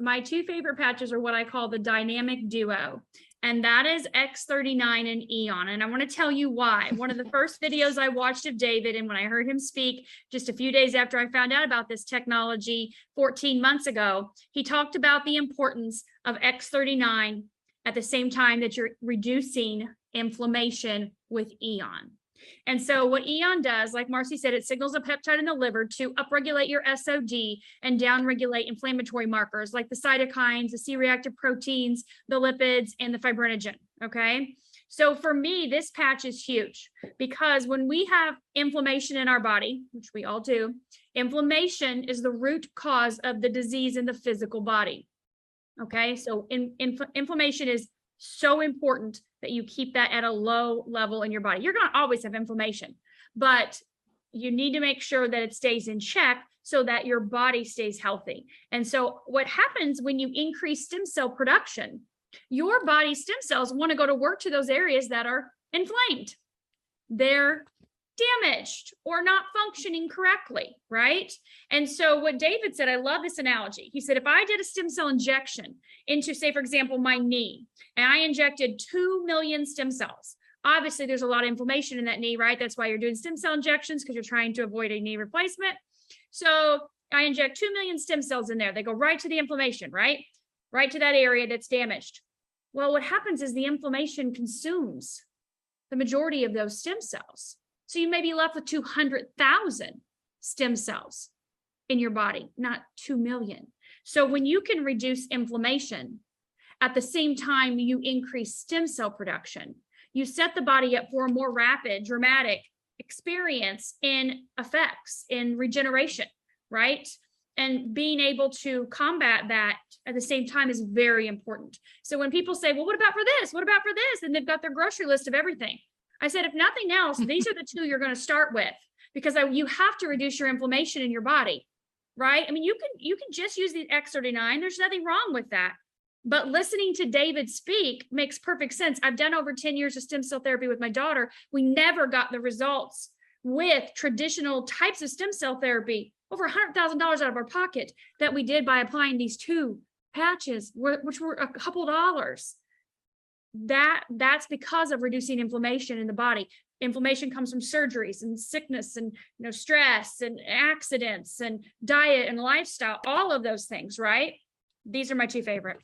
My two favorite patches are what I call the dynamic duo, and that is X39 and Aeon. And I want to tell you why. One of the first videos I watched of David, and when I heard him speak just a few days after I found out about this technology 14 months ago, he talked about the importance of X39 at the same time that you're reducing inflammation with Aeon. And so what Aeon does, like Marcy said, it signals a peptide in the liver to upregulate your SOD and downregulate inflammatory markers like the cytokines, the C-reactive proteins, the lipids, and the fibrinogen, okay? So for me, this patch is huge because when we have inflammation in our body, which we all do, inflammation is the root cause of the disease in the physical body, okay? So inflammation is so important that you keep that at a low level in your body. You're going to always have inflammation, but you need to make sure that it stays in check so that your body stays healthy. And so what happens when you increase stem cell production, your body stem cells want to go to work to those areas that are inflamed. They're damaged or not functioning correctly, right? And so what David said, I love this analogy. He said, if I did a stem cell injection into, say, for example, my knee, and I injected 2 million stem cells, obviously there's a lot of inflammation in that knee, right? That's why you're doing stem cell injections, because you're trying to avoid a knee replacement. So I inject 2 million stem cells in there. They go right to the inflammation, right? Right to that area that's damaged. Well, what happens is the inflammation consumes the majority of those stem cells. So you may be left with 200,000 stem cells in your body, not 2 million. So when you can reduce inflammation, at the same time you increase stem cell production, you set the body up for a more rapid, dramatic experience in effects, in regeneration, right? And being able to combat that at the same time is very important. So when people say, well, what about for this? What about for this? And they've got their grocery list of everything. I said, if nothing else, these are the two you're going to start with, because you have to reduce your inflammation in your body, right? I mean, you can just use the X39. There's nothing wrong with that. But listening to David speak makes perfect sense. I've done over 10 years of stem cell therapy with my daughter. We never got the results with traditional types of stem cell therapy, over $100,000 out of our pocket, that we did by applying these two patches, which were a couple dollars. That's because of reducing inflammation in the body. Inflammation comes from surgeries and sickness and stress and accidents and diet and lifestyle, all of those things, right? These are my two favorite.